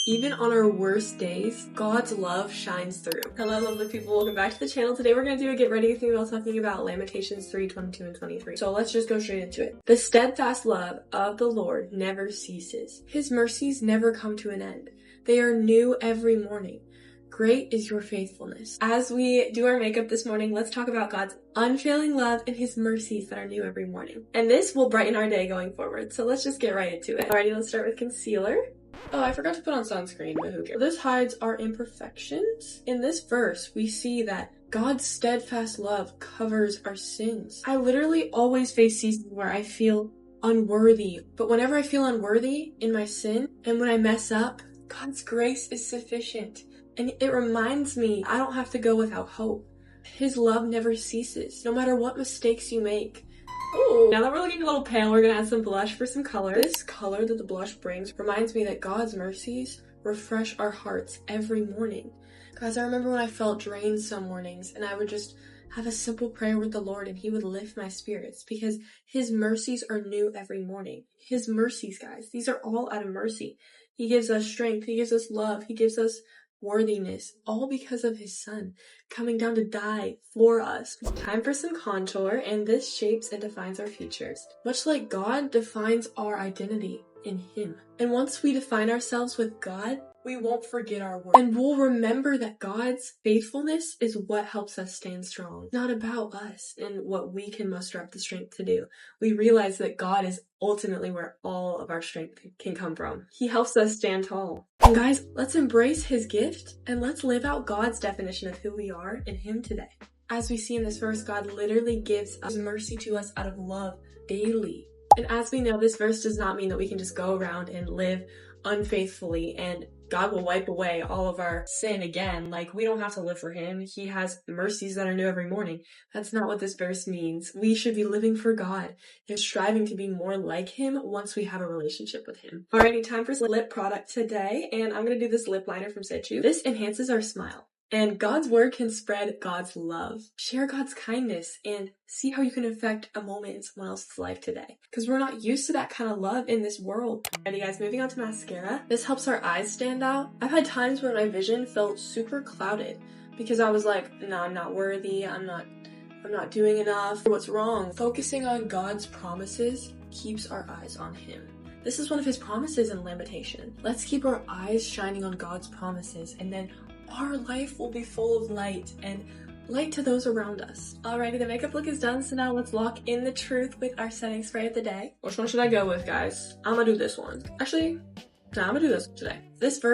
Even on our worst days, God's love shines through. Hello, lovely people. Welcome back to the channel. Today we're going to do a get ready with me while talking about Lamentations 3:22 and 23. So let's just go straight into it. The steadfast love of the Lord never ceases. His mercies never come to an end. They are new every morning. Great is your faithfulness. As we do our makeup this morning, let's talk about God's unfailing love and his mercies that are new every morning. And this will brighten our day going forward. So let's just get right into it. Alrighty, let's start with concealer. Oh, I forgot to put on sunscreen, but who cares? This hides our imperfections. In this verse, we see that God's steadfast love covers our sins. I literally always face seasons where I feel unworthy. But whenever I feel unworthy in my sin, and when I mess up, God's grace is sufficient. And it reminds me I don't have to go without hope. His love never ceases, no matter what mistakes you make. Ooh. Now that we're looking a little pale, we're gonna add some blush for some color. This color that the blush brings reminds me that God's mercies refresh our hearts every morning. Guys, I remember when I felt drained some mornings and I would just have a simple prayer with the Lord and he would lift my spirits because his mercies are new every morning. His mercies, guys, these are all out of mercy. He gives us strength, he gives us love, he gives us worthiness, all because of his son coming down to die for us. Time for some contour, and this shapes and defines our features, much like God defines our identity in him. And once we define ourselves with God, we won't forget our worth. And we'll remember that God's faithfulness is what helps us stand strong. It's not about us and what we can muster up the strength to do. We realize that God is ultimately where all of our strength can come from. He helps us stand tall. And guys, let's embrace his gift and let's live out God's definition of who we are in him today. As we see in this verse, God literally gives us mercy to us out of love daily. And as we know, this verse does not mean that we can just go around and live unfaithfully and God will wipe away all of our sin again. Like, we don't have to live for him. He has mercies that are new every morning. That's not what this verse means. We should be living for God and striving to be more like him once we have a relationship with him. Alrighty, time for some lip product today. And I'm going to do this lip liner from Situ. This enhances our smile. And God's word can spread God's love. Share God's kindness and see how you can affect a moment in someone else's life today. Because we're not used to that kind of love in this world. Alrighty guys, moving on to mascara. This helps our eyes stand out. I've had times when my vision felt super clouded because I was like, no, I'm not worthy. I'm not doing enough. What's wrong? Focusing on God's promises keeps our eyes on him. This is one of his promises in Lamentation. Let's keep our eyes shining on God's promises, and then our life will be full of light and light to those around us. Alrighty, the makeup look is done, so now let's lock in the truth with our setting spray of the day. Which one should I go with, guys? I'm gonna do this one. Actually, no, I'm gonna do this today. This verse